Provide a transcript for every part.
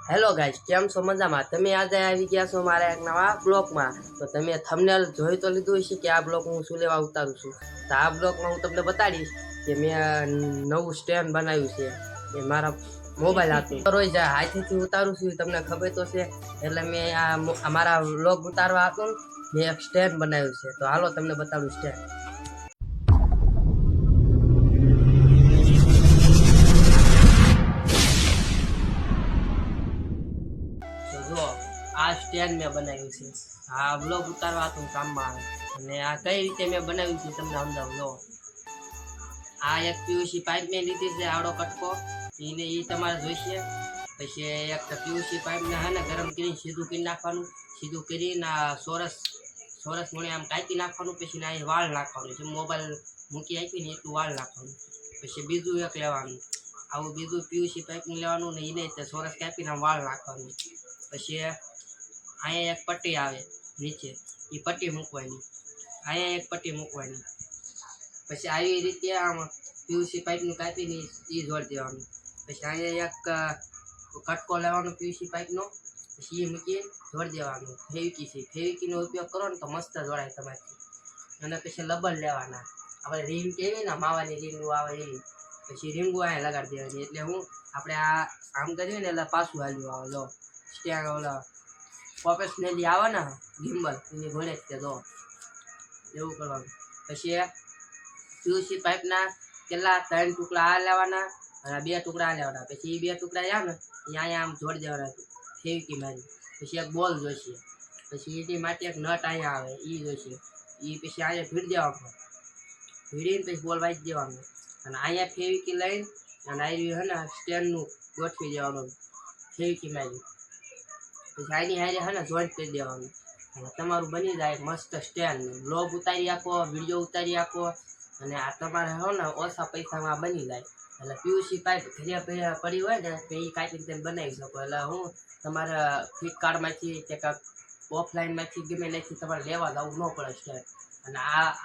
Hello guys, કેમ છો? મજામાં? તમે આજે આવી ગયા છો મારા એક નવા બ્લોગમાં. તો તમે થંબનેલ જોઈ તો લીધું હશે કે આ બ્લોગ હું શું લેવા ઉતારું છું. તો આ બ્લોગમાં હું તમને બતાડીશ કે મેં નવું સ્ટેન્ડ બનાવ્યું છે એ મારા મોબાઈલ હાથું રોજ હાથેથી ઉતારું છું, તમને ખબર તો છે. એટલે મેં આ મારા બ્લોગ ઉતારવા હતું મેં એક સ્ટેન્ડ બનાવ્યું છે. તો હાલો તમને બતાડું સ્ટેન્ડ. જો આ સ્ટેન્ડ મેં બનાવ્યું છે. આ બ્લોગ ઉતારવા હતું કામમાં આવે. અને આ કઈ રીતે મેં બનાવ્યું છે તમને સમજાવું. જો આ એક પીયુસી પાઇપ મેં લીધી છે, આવડો કટકો એને એ તમારે જોઈશે. પછી એક પીયુસી પાઇપને હે ને ગરમ કરીને સીધું કરી નાખવાનું. સીધું કરીને સોરસ મને આમ કાપી નાખવાનું. પછી ના વાળ નાખવાનું છે, મોબાઈલ મૂકી આપીને એટલું વાળ નાખવાનું. પછી બીજું એક લેવાનું, આવું બીજું પીયુસી પાઇપનું લેવાનું ને એને સોરસ કાપીને વાળ નાખવાનું. પછી અહીંયા એક પટ્ટી આવે નીચે, એ પટ્ટી મૂકવાની. અહીંયા એક પટ્ટી મૂકવાની. પછી આવી રીતે આમ પીયુસી પાઇપનું કાપીને એ જોડી દેવાનું. પછી અહીંયા એક કટકો લેવાનો પીયુસી પાઇપનો, પછી એ મૂકી જોડી દેવાનું. ફેવિકીનો ઉપયોગ કરો ને તો મસ્ત જોડાય તમારથી. અને પછી લબર લેવાના, આપણે રીંગ કેવી ને માવાની રીંગું આવે એવી. પછી રીંગું અહીંયા લગાડી દેવાની. એટલે હું આપણે આમ કરીએ ને એટલે પાછું હાલ્યું આવે. જો સ્ટેન્ડ ઓલા પ્રોફેશનલી આવે ને ગિમ્બલ એની ઘોડે જ દો એવું કરવાનું. પછી પીયુસી પાઇપના કેટલા 3 ટુકડા આ લેવાના અને 2 ટુકડા આ લેવાના. પછી એ 2 ટુકડા આવે ને અહીંયા આમ જોડી દેવાના ફેવિકી મારી. પછી એક બોલ જોઈશે. પછી એની માટે એક નટ અહીંયા આવે એ જોઈશે. એ પછી અહીંયા ભીડ દેવાનું. ભીડીને પછી બોલ વાંચી દેવાનું. અને અહીંયા ફેવિકી લઈને અને આવી હે ને સ્ટેન્ડનું ગોઠવી દેવાનું ફેવિકી મારી. પછી આની હારે હે ને જોઈન્ટ કરી દેવાનું. અને તમારું બની જાય મસ્ત સ્ટેન્ડ. બ્લોગ ઉતારી આપો, વિડીયો ઉતારી આપો, અને આ તમારે હો ને ઓછા પૈસામાં બની જાય. એટલે પીયુસી પાઇપ ઘરે પડી હોય ને તો એ કાપીને તમે બનાવી શકો. એટલે હું તમારે ફ્લિપકાર્ટમાંથી કે ઓફલાઈનમાંથી ગમે ત્યાંથી તમારે લેવા જવું ન પડે સ્ટેન્ડ. અને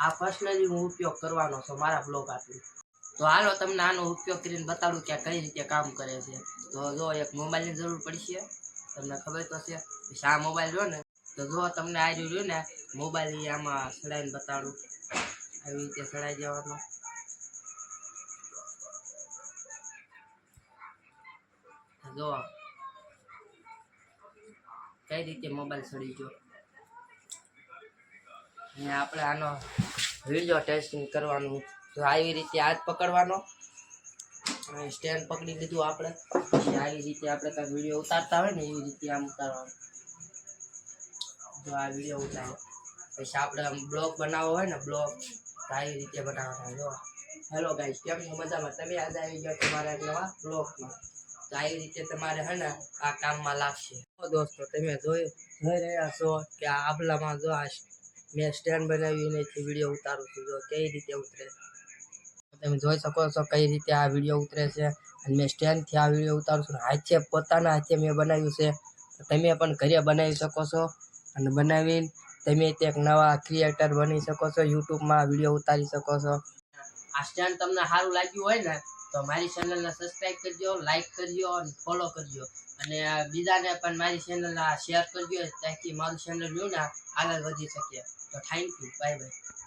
આ પર્સનલી હું ઉપયોગ કરવાનો છું મારા બ્લોગ આપી. તો હાલો તમને આનો ઉપયોગ કરીને બતાડું કે કઈ રીતે કામ કરે છે. તો જો એક મોબાઈલની જરૂર પડશે, તમને ખબર તો છે. પછી આ મોબાઈલ જો ને તો જો તમને આ રહ્યું ને મોબાઈલ આમાં ચડાવીને બતાડું. આવી રીતે ચડાવી દેવાનો. જો કઈ રીતે મોબાઈલ ચડી ગયો. અને આપણે આનો વિડીયો ટેસ્ટિંગ કરવાનું. તો આવી રીતે હાથ પકડવાનો, સ્ટેન્ડ પકડી લીધું આપણે. પછી આવી રીતે આપણે કાંઈક વિડીયો ઉતારતા હોય ને એવી રીતે આમ ઉતારવાનું. જો આ વિડીયો ઉતારો. પછી આપણે બ્લોગ બનાવવો હોય ને બ્લોગ તો આવી રીતે બનાવવાના. જો હેલો ગાઈસ, કેમ છો? મજામાં? તમે આજે આવી ગયા તમારા એક નવા બ્લોગમાં. તો આવી રીતે તમારે હે ને આ કામમાં લાગશે. દોસ્તો તમે જોઈ રહ્યા છો કે આ આબલામાં જો આ મેં સ્ટેન્ડ બનાવ્યું એનાથી વિડીયો ઉતારું છું. જો કઈ રીતે ઉતરે તમે જોઈ શકો છો કઈ રીતે આ વિડીયો ઉતરે છે. અને મેં સ્ટેન્ડથી આ વિડીયો ઉતારું છું. હાથે પોતાના હાથે મેં બનાવ્યું છે. તમે પણ ઘરે બનાવી શકો છો. અને બનાવીને તમે એક નવા ક્રિએટર બની શકો છો, યુટ્યુબમાં વિડીયો ઉતારી શકો છો. આ સ્ટેન્ડ તમને સારું લાગ્યું હોય ને તો મારી ચેનલને સબસ્ક્રાઈબ કરજો, લાઈક કરજો અને ફોલો કરજો. અને બીજાને પણ મારી ચેનલને શેર કરજો ત્યાંથી મારું ચેનલ રહ્યું ને આગળ વધી શકે. તો થેન્ક યુ, બાય બાય.